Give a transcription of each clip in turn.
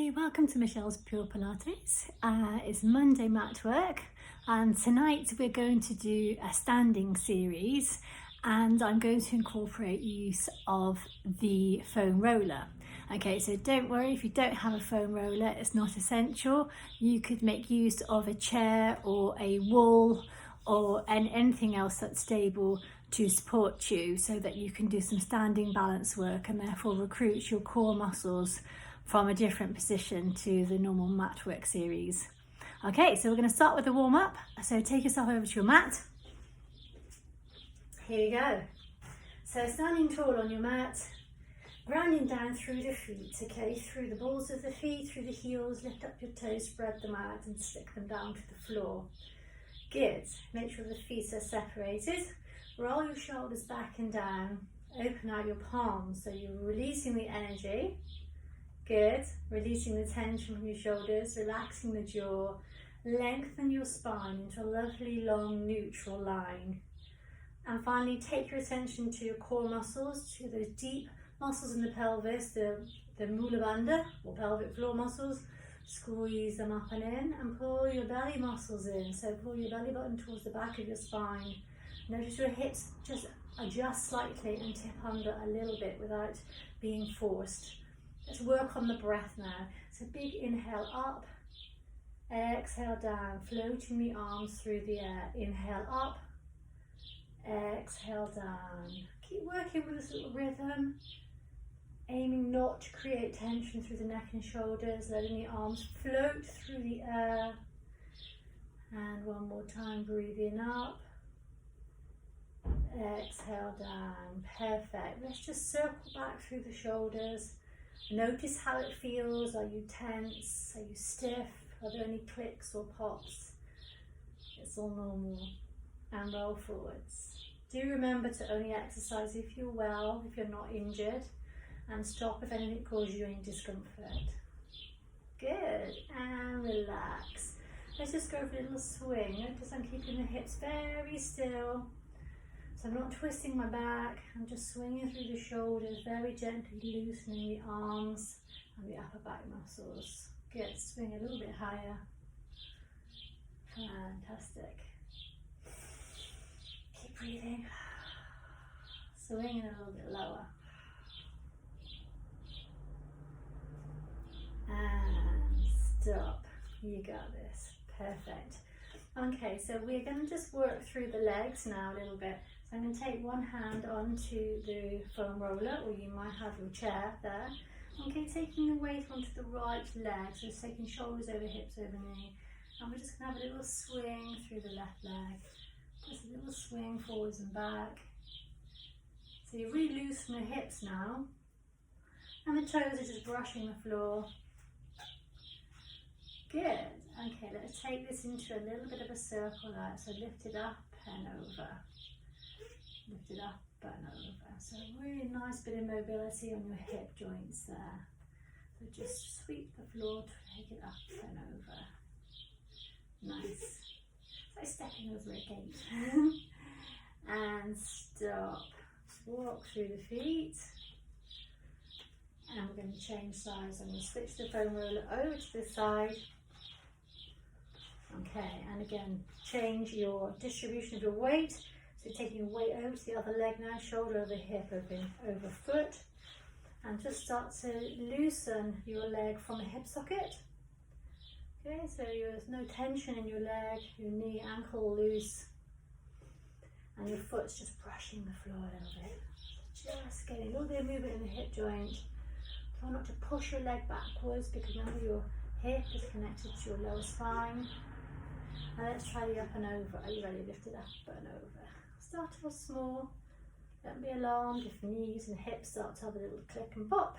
Hi, welcome to Michelle's Pure Pilates. It's Monday Matwork, and tonight we're going to do a standing series, and I'm going to incorporate use of the foam roller. Okay, so don't worry if you don't have a foam roller, it's not essential. You could make use of a chair or a wall or anything else that's stable to support you so that you can do some standing balance work and therefore recruit your core muscles from a different position to the normal mat work series. Okay, so we're going to start with the warm up. So take yourself over to your mat. Here we go. So standing tall on your mat, grounding down through the feet, okay, through the balls of the feet, through the heels, lift up your toes, spread them out and stick them down to the floor. Good. Make sure the feet are separated. Roll your shoulders back and down. Open out your palms so you're releasing the energy. Good. Releasing the tension from your shoulders, relaxing the jaw. Lengthen your spine into a lovely long neutral line. And finally, take your attention to your core muscles, to those deep muscles in the pelvis, the mula bandha or pelvic floor muscles. Squeeze them up and in and pull your belly muscles in. So pull your belly button towards the back of your spine. Notice your hips just adjust slightly and tip under a little bit without being forced. Let's work on the breath now. So big inhale up, exhale down, floating the arms through the air. Inhale up, exhale down. Keep working with this little rhythm, aiming not to create tension through the neck and shoulders, letting the arms float through the air. And one more time, breathe in up, exhale down. Perfect. Let's just circle back through the shoulders. Notice how it feels. Are you tense? Are you stiff? Are there any clicks or pops? It's all normal. And roll forwards. Do remember to only exercise if you're well, if you're not injured, and stop if anything causes you any discomfort. Good. And relax. Let's just go for a little swing. Notice I'm keeping the hips very still. So I'm not twisting my back, I'm just swinging through the shoulders, very gently loosening the arms and the upper back muscles. Good, swing a little bit higher. Fantastic. Keep breathing. Swinging a little bit lower. And stop. You got this. Perfect. Okay, so we're going to just work through the legs now a little bit. So I'm going to take one hand onto the foam roller, or you might have your chair there. Okay, taking the weight onto the right leg, so just taking shoulders over hips over knee. And we're just going to have a little swing through the left leg. Just a little swing forwards and back. So you really loosen the hips now. And the toes are just brushing the floor. Good. Okay, let's take this into a little bit of a circle now. So lift it up and over. Lift it up and over. So a really nice bit of mobility on your hip joints there. So just sweep the floor to take it up and over. Nice. It's like stepping over a gate. And stop. Just walk through the feet. And we're going to change sides. I'm going to switch the foam roller over to this side. Okay, and again, change your distribution of your weight. So taking your weight over to the other leg now, shoulder over hip, over foot. And just start to loosen your leg from the hip socket. Okay, so there's no tension in your leg, your knee, ankle loose. And your foot's just brushing the floor a little bit. Just getting a little bit of movement in the hip joint. Try not to push your leg backwards because remember your hip is connected to your lower spine. And let's try the up and over. Are you ready? Lift it up and over. Start off small. Don't be alarmed if knees and hips start to have a little click and pop.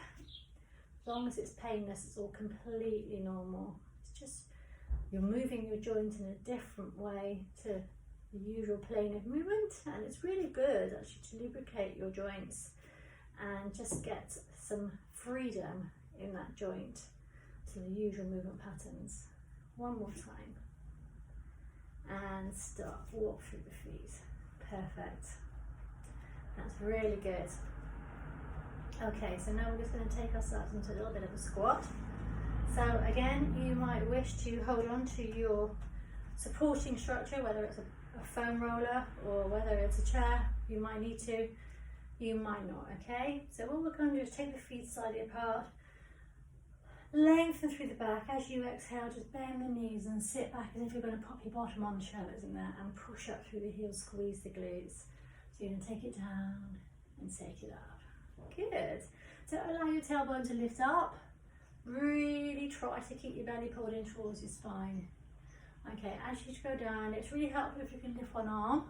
As long as it's painless, it's all completely normal. It's just you're moving your joint in a different way to the usual plane of movement, and it's really good actually to lubricate your joints and just get some freedom in that joint to the usual movement patterns. One more time. And stop, walk through the feet. Perfect. That's really good. Okay, so now we're just going to take ourselves into a little bit of a squat. So again, you might wish to hold on to your supporting structure, whether it's a foam roller or whether it's a chair. You might need to, you might not, okay? So what we're going to do is take the feet slightly apart, lengthen through the back. As you exhale, just bend the knees and sit back as if you're going to pop your bottom on the shoulders in there and push up through the heels, squeeze the glutes. So you're going to take it down and take it up. Good. So allow your tailbone to lift up. Really try to keep your belly pulled in towards your spine. Okay, as you go down, it's really helpful if you can lift one arm.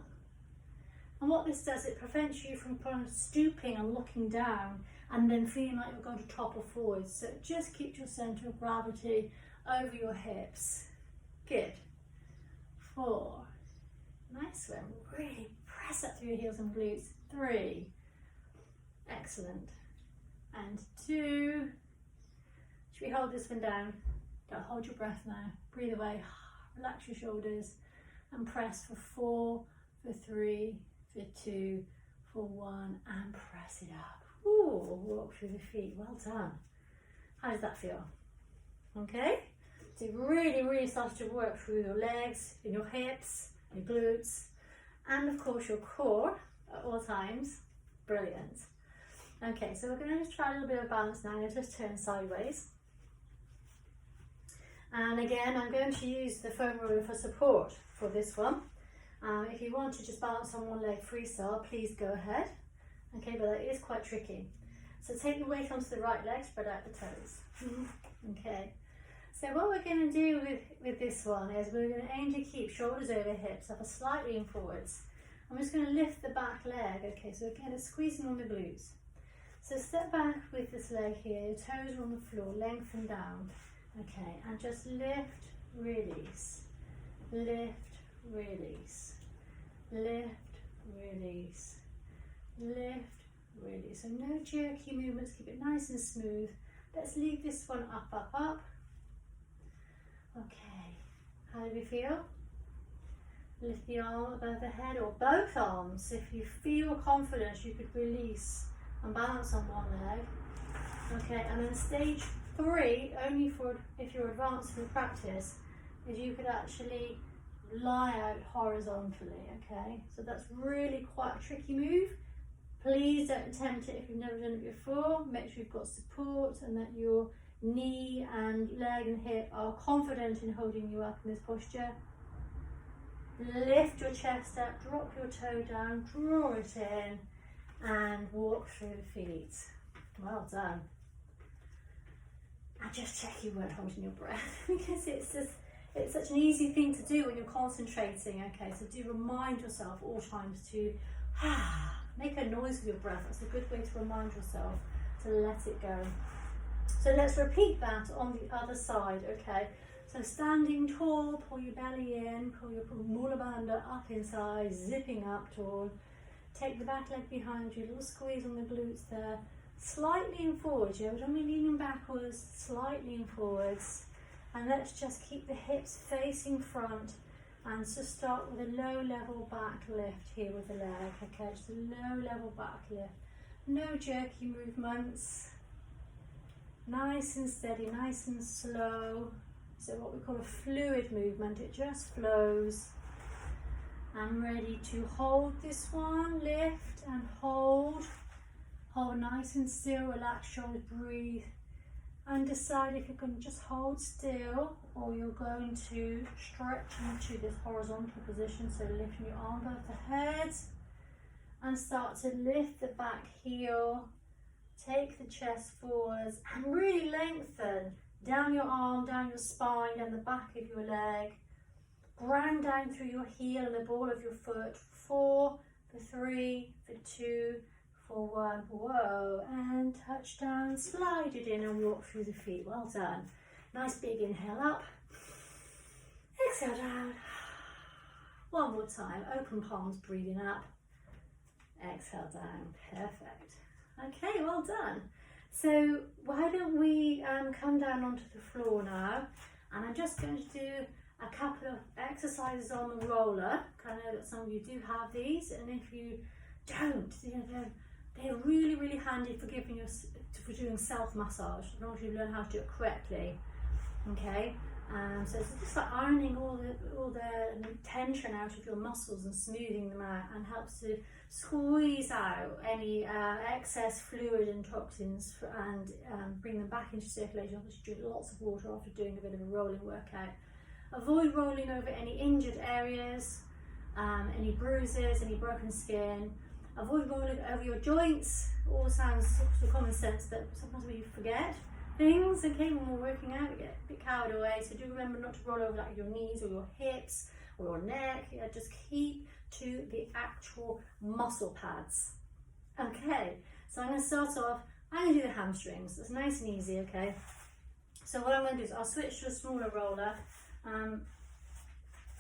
And what this does, it prevents you from stooping and looking down and then feeling like you're going to topple forwards. So it just keeps your centre of gravity over your hips. Good. 4. Nice one. Really press up through your heels and glutes. 3. Excellent. And 2. Should we hold this one down? Don't hold your breath now. Breathe away. Relax your shoulders and press for 4, for 3, for 2, for 1, and press it up. Ooh, walk through the feet. Well done. How does that feel? Okay? So you've really started to work through your legs, and your hips, your glutes, and of course your core at all times. Brilliant. Okay, so we're going to just try a little bit of balance now. I'm going to just turn sideways. And again, I'm going to use the foam roller for support for this one. If you want to just balance on one leg freestyle, please go ahead. Okay, but that is quite tricky. So take the weight onto the right leg, spread out the toes. Okay, so what we're going to do with this one is we're going to aim to keep shoulders over hips, upper slightly in forwards. I'm just going to lift the back leg. Okay, so again, it's squeezing on the glutes. So step back with this leg here, toes are on the floor, lengthen down. Okay, and just lift, release, lift, release, lift, release, lift, release. So no jerky movements, keep it nice and smooth. Let's leave this one up, up, up. Okay, how do we feel? Lift the arm above the head or both arms. If you feel confident, you could release and balance on one leg. Okay, and then stage 3, only for if you're advanced in practice, is you could actually lie out horizontally, okay? So that's really quite a tricky move. Please don't attempt it if you've never done it before. Make sure you've got support and that your knee and leg and hip are confident in holding you up in this posture. Lift your chest up, drop your toe down, draw it in, and walk through the feet. Well done. And just check you weren't holding your breath because it's such an easy thing to do when you're concentrating. Okay, so do remind yourself all times to make a noise with your breath. That's a good way to remind yourself to let it go. So let's repeat that on the other side. Okay, so standing tall, pull your belly in, pull your mula bandha up inside, zipping up tall. Take the back leg behind you, a little squeeze on the glutes there. Slightly in forwards, you don't be leaning backwards, slightly in forwards. And let's just keep the hips facing front and just start with a low level back lift here with the leg. Okay, just a low level back lift. No jerky movements. Nice and steady, nice and slow. So what we call a fluid movement, it just flows. I'm ready to hold this one, lift and hold. Hold nice and still, relax shoulders, breathe. And decide if you can just hold still or you're going to stretch into this horizontal position. So lifting your arm above the head and start to lift the back heel. Take the chest forwards and really lengthen down your arm, down your spine, down the back of your leg. Ground down through your heel and the ball of your foot. 4, for 3, for 2, for 1. Whoa, and touch down, slide it in and walk through the feet. Well done. Nice big inhale up. Exhale down. One more time. Open palms, breathing up. Exhale down. Perfect. Okay, well done. So why don't we come down onto the floor now, and I'm just going to do a couple of exercises on the roller. I know that some of you do have these, and if you don't, you know, they're really handy for giving you for doing self massage as long as you learn how to do it correctly. Okay, so it's just like ironing all the tension out of your muscles and smoothing them out, and helps to squeeze out any excess fluid and toxins and bring them back into circulation. Obviously drink lots of water after doing a bit of a rolling workout. Avoid rolling over any injured areas, any bruises, any broken skin. Avoid rolling over your joints. All sounds sort of common sense, but sometimes we forget things. Okay, when we're working out, we get a bit carried away. So do remember not to roll over like your knees or your hips or your neck. Yeah, just keep to the actual muscle pads. Okay, so I'm going to start off. I'm going to do the hamstrings. It's nice and easy. Okay, so what I'm going to do is I'll switch to a smaller roller.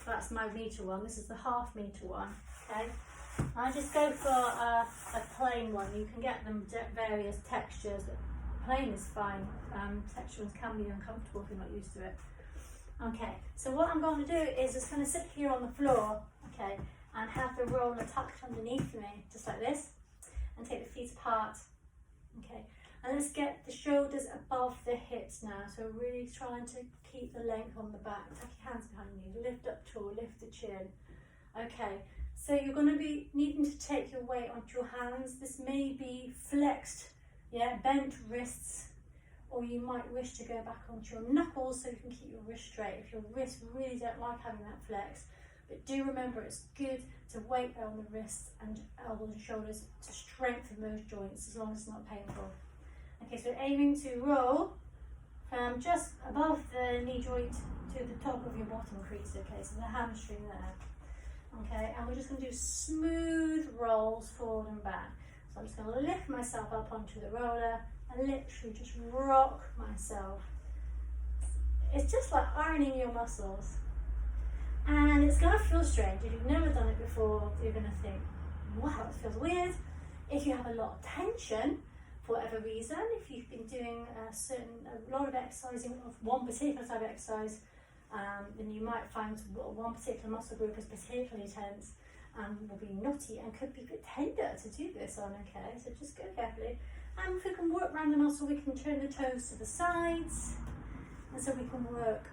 That's my meter one. This is the half meter one. Okay, I just go for a plain one. You can get them various textures, but plain is fine. Texture ones can be uncomfortable if you're not used to it. Okay, so what I'm going to do is just going to sit here on the floor, okay, and have the roller tucked underneath me, just like this, and take the feet apart. Okay, and let's get the shoulders above the hips now. So really trying to keep the length on the back. Tuck your hands behind you, lift up tall, lift the chin. Okay, so you're going to be needing to take your weight onto your hands. This may be flexed, yeah, bent wrists, or you might wish to go back onto your knuckles so you can keep your wrist straight if your wrists really don't like having that flex. But do remember, it's good to weight on the wrists and elbows and shoulders to strengthen those joints, as long as it's not painful. Okay, so aiming to roll from just above the knee joint to the top of your bottom crease. Okay, so the hamstring there. Okay, and we're just going to do smooth rolls forward and back. So I'm just going to lift myself up onto the roller and literally just rock myself. It's just like ironing your muscles. And it's going to feel strange. If you've never done it before, you're going to think, wow, it feels weird. If you have a lot of tension, for whatever reason, if you've been doing a lot of exercising of one particular type of exercise, then you might find one particular muscle group is particularly tense and will be knotty and could be a bit tender to do this on. Okay, so just go carefully. And if we can work around the muscle, we can turn the toes to the sides, and so we can work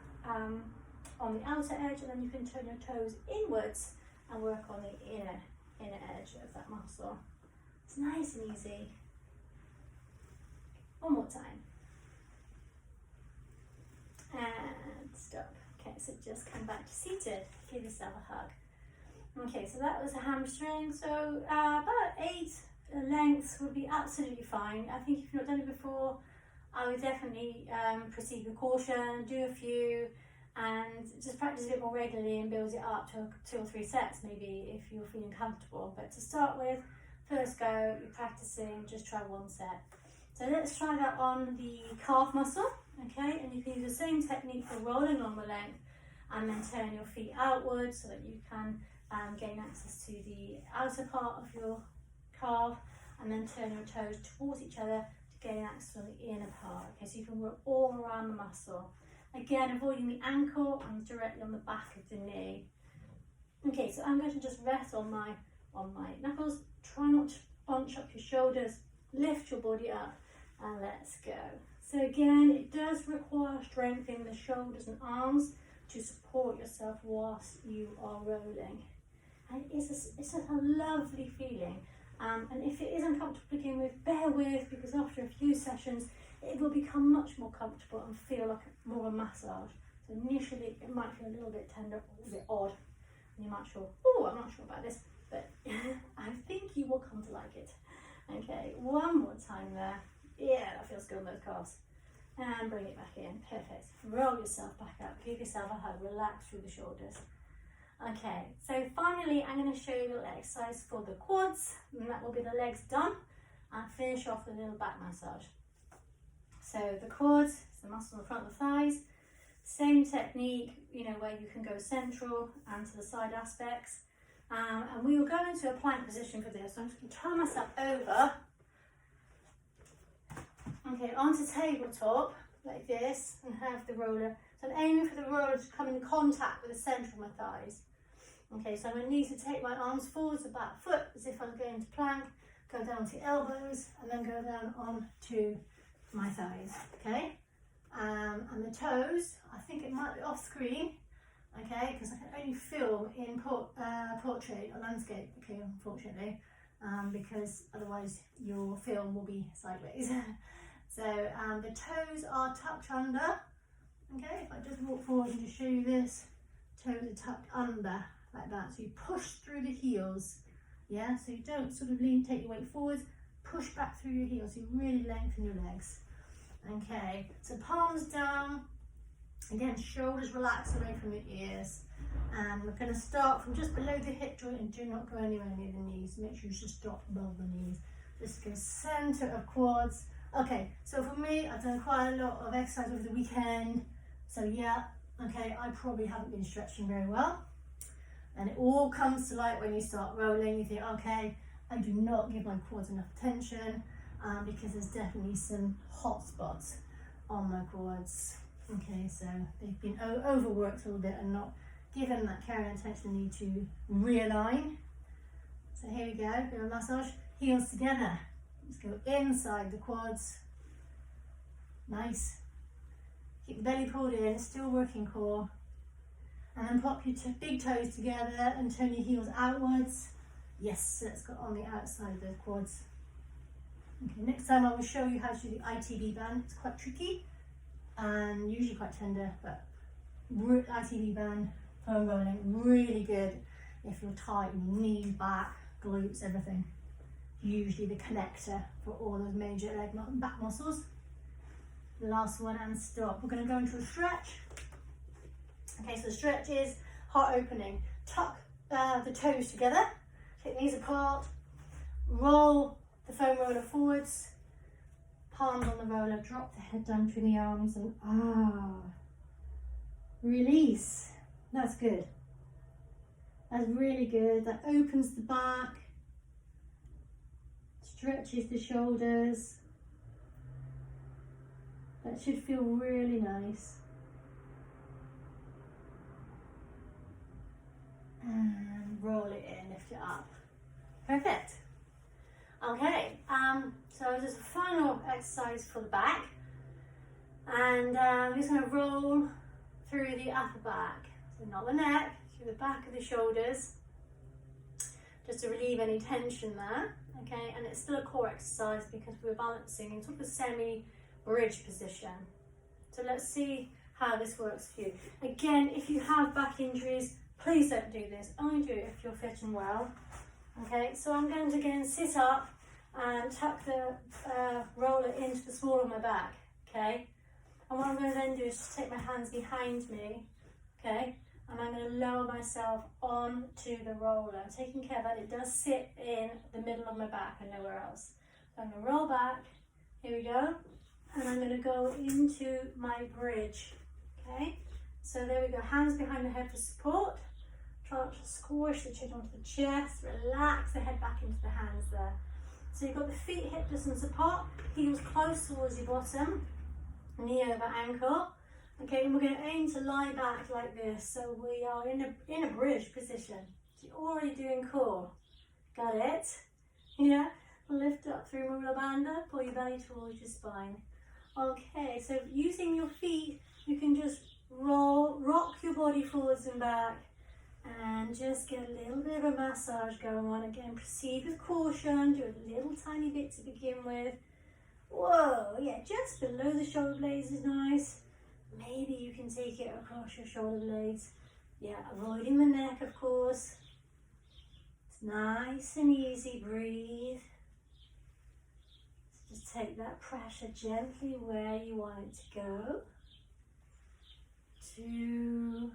on the outer edge, and then you can turn your toes inwards and work on the inner edge of that muscle. It's nice and easy. One more time. And stop. Okay, so just come back to seated. Give yourself a hug. Okay, so that was a hamstring. So about 8 lengths would be absolutely fine. I think if you've not done it before, I would definitely proceed with caution, do a few, and just practice a bit more regularly and build it up to 2 or 3 sets maybe if you're feeling comfortable. But to start with, first go, you're practicing, just try 1 set. So let's try that on the calf muscle, okay? And you can use the same technique for rolling along the length and then turn your feet outwards so that you can gain access to the outer part of your calf, and then turn your toes towards each other to gain access on the inner part. Okay, so you can work all around the muscle. Again, avoiding the ankle and directly on the back of the knee. Okay, so I'm going to just rest on my knuckles. Try not to bunch up your shoulders. Lift your body up and let's go. So again, it does require strengthening the shoulders and arms to support yourself whilst you are rolling. And it's just a lovely feeling. And if it is uncomfortable to begin with, bear with, because after a few sessions, it will become much more comfortable and feel like more a massage. So initially, it might feel a little bit tender, a bit odd, and you might feel, oh, I'm not sure about this, but I think you will come to like it. Okay, one more time there. Yeah, that feels good on those calves. And bring it back in. Perfect. Roll yourself back up. Give yourself a hug. Relax through the shoulders. Okay, so finally I'm going to show you a little exercise for the quads, and that will be the legs done, and finish off with a little back massage. So the quads, it's the muscle in the front of the thighs. Same technique, you know, where you can go central and to the side aspects. And we will go into a plank position for this. So I'm just going to turn myself over. Okay, onto tabletop like this, and have the roller. So I'm aiming for the roller to come in contact with the centre of my thighs. Okay, so I'm going to need to take my arms forwards about a foot as if I'm going to plank, go down to elbows, and then go down onto my thighs. Okay, And the toes, I think it might be off screen, okay, because I can only film in portrait or landscape, okay, unfortunately, because otherwise your film will be sideways. So the toes are tucked under, okay, if I just walk forward and just show you this, toes are tucked under, like that, so you push through the heels, yeah, so you don't sort of lean, take your weight forwards, push back through your heels, so you really lengthen your legs. Okay, so palms down, again, shoulders relax away from your ears, and we're going to start from just below the hip joint and do not go anywhere near the knees. Make sure you just stop above the knees. Just go center of quads. Okay, so for me, I've done quite a lot of exercise over the weekend, so yeah, okay, I probably haven't been stretching very well, and it all comes to light when you start rolling. You think, okay, I do not give my quads enough attention, because there's definitely some hot spots on my quads. Okay, so they've been overworked a little bit and not given that care and attention they need to realign. So here we go, bit of a massage, heels together. Let's go inside the quads. Nice. Keep the belly pulled in, still working core. And then pop your big toes together and turn your heels outwards. Yes, let's go on the outside of the quads. Okay, next time I will show you how to do the ITB band. It's quite tricky and usually quite tender, but ITB band, foam rolling, really good if you're tight in your knees, back, glutes, everything. Usually the connector for all those major leg and back muscles. The last one, and stop. We're going to go into a stretch. Okay, so the stretch is heart opening. Tuck the toes together, take the knees apart, roll the foam roller forwards, palms on the roller, drop the head down between the arms, and release. That's good. That's really good. That opens the back, stretches the shoulders. That should feel really nice. And roll it in, lift it up. Perfect. Okay, so this is a final exercise for the back, and I'm just going to roll through the upper back, so not the neck, through the back of the shoulders, just to relieve any tension there. Okay, and it's still a core exercise because we're balancing in sort of a semi-bridge position. So let's see how this works for you. Again, if you have back injuries, please don't do this. Only do it if you're fit and well. Okay, so I'm going to again sit up and tuck the roller into the small of my back. Okay, and what I'm going to then do is just take my hands behind me. Okay, and I'm going to lower myself onto the roller, taking care that it does sit in the middle of my back and nowhere else. So I'm going to roll back. Here we go, and I'm going to go into my bridge. Okay, so there we go. Hands behind the head for support. Try not to squish the chin onto the chest. Relax the head back into the hands there. So you've got the feet hip distance apart, heels close towards your bottom, knee over ankle. Okay, and we're going to aim to lie back like this. So we are in a bridge position. So you're already doing core. Got it? Yeah. Lift up through Mula Bandha, pull your belly towards your spine. Okay, so using your feet, you can just rock your body forwards and back, and just get a little bit of a massage going on. Again, proceed with caution, do a little tiny bit to begin with. Whoa, yeah, just below the shoulder blades is nice. Maybe you can take it across your shoulder blades. Yeah, avoiding the neck, of course. It's nice and easy, breathe. So just take that pressure gently where you want it to go. 2,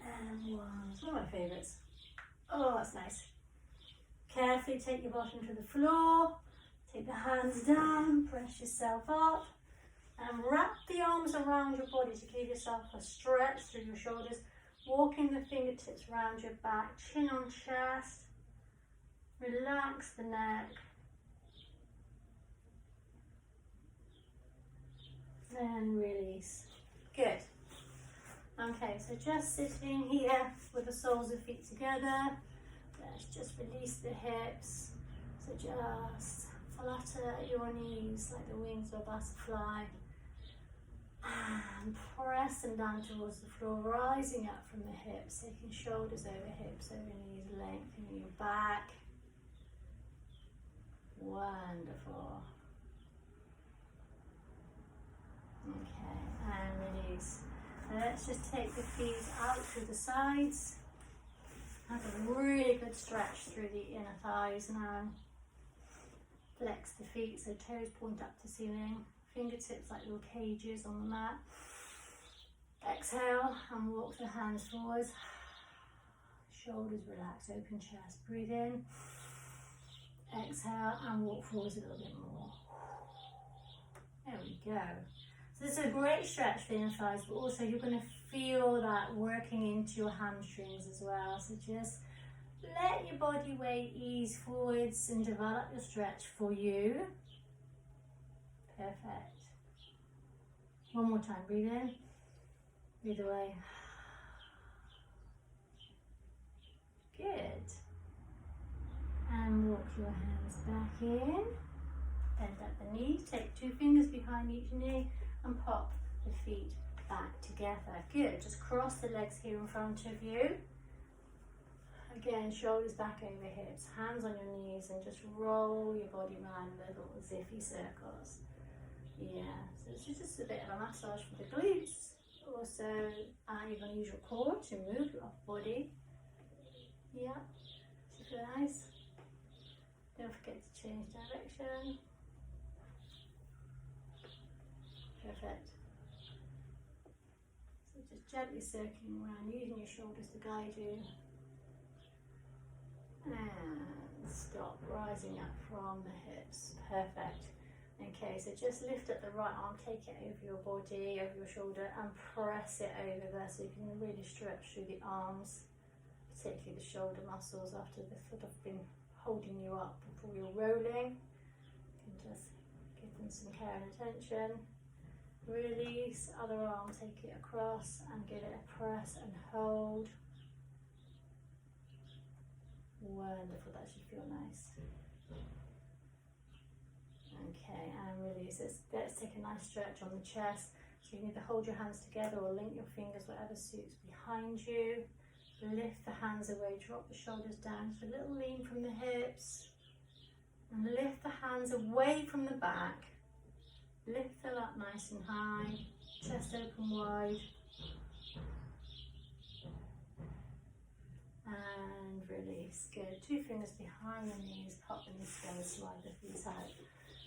and 1. It's one of my favourites. Oh, that's nice. Carefully take your bottom to the floor. Take the hands down, press yourself up, and wrap the arms around your body to give yourself a stretch through your shoulders. Walking the fingertips around your back, chin on chest. Relax the neck. And release. Good. Okay, so just sitting here with the soles of feet together. Let's just release the hips. So just Flutter your knees like the wings of a butterfly. And press them down towards the floor, rising up from the hips, taking shoulders over hips, over knees, lengthening your back. Wonderful. Okay, and release. Now let's just take the feet out through the sides. Have a really good stretch through the inner thighs now. Flex the feet so toes point up to ceiling. Fingertips like little cages on the mat. Exhale and walk the hands forwards. Shoulders relax, open chest. Breathe in. Exhale and walk forwards a little bit more. There we go. So this is a great stretch for the inner thighs, but also you're going to feel that working into your hamstrings as well. So just let your body weight ease forwards and develop your stretch for you. Perfect. One more time. Breathe in. Breathe away. Good. And walk your hands back in. Bend at the knee. Take 2 fingers behind each knee and pop the feet back together. Good. Just cross the legs here in front of you. Again, shoulders back over hips. Hands on your knees and just roll your body around little zippy circles. Yeah, so this is just a bit of a massage for the glutes. Also, you're going to use your core to move your body. Yeah, super nice. Don't forget to change direction. Perfect. So just gently circling around, using your shoulders to guide you. And stop, rising up from the hips. Perfect. Okay, so just lift up the right arm, take it over your body, over your shoulder, and press it over there so you can really stretch through the arms, particularly the shoulder muscles after the foot have been holding you up before you're rolling. You can just give them some care and attention. Release, other arm, take it across and give it a press and hold. Wonderful, that should feel nice. Okay, and release. Let's take a nice stretch on the chest. So you can either hold your hands together or link your fingers, whatever suits behind you. Lift the hands away, drop the shoulders down. So a little lean from the hips. And lift the hands away from the back. Lift them up nice and high. Chest open wide. And release. Good. 2 fingers behind the knees. Pop the knees together, slide the feet out.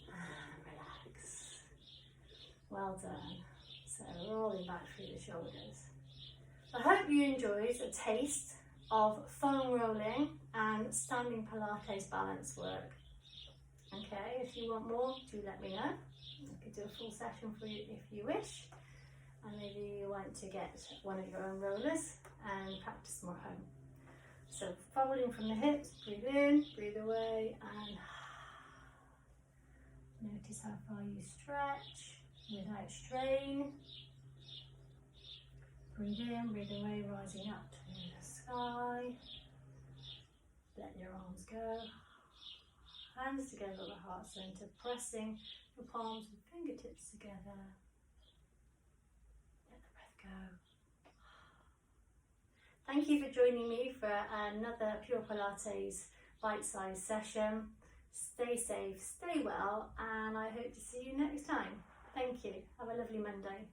And relax. Well done. So rolling back through the shoulders. I hope you enjoyed a taste of foam rolling and standing Pilates balance work. Okay, if you want more, do let me know. I could do a full session for you if you wish. And maybe you want to get one of your own rollers and practice more at home. So folding from the hips, breathe in, breathe away, and notice how far you stretch without strain. Breathe in, breathe away, rising up to the sky. Let your arms go. Hands together at the heart center, pressing your palms and fingertips together. Let the breath go. Thank you for joining me for another Pure Pilates bite-sized session. Stay safe, stay well, and I hope to see you next time. Thank you. Have a lovely Monday.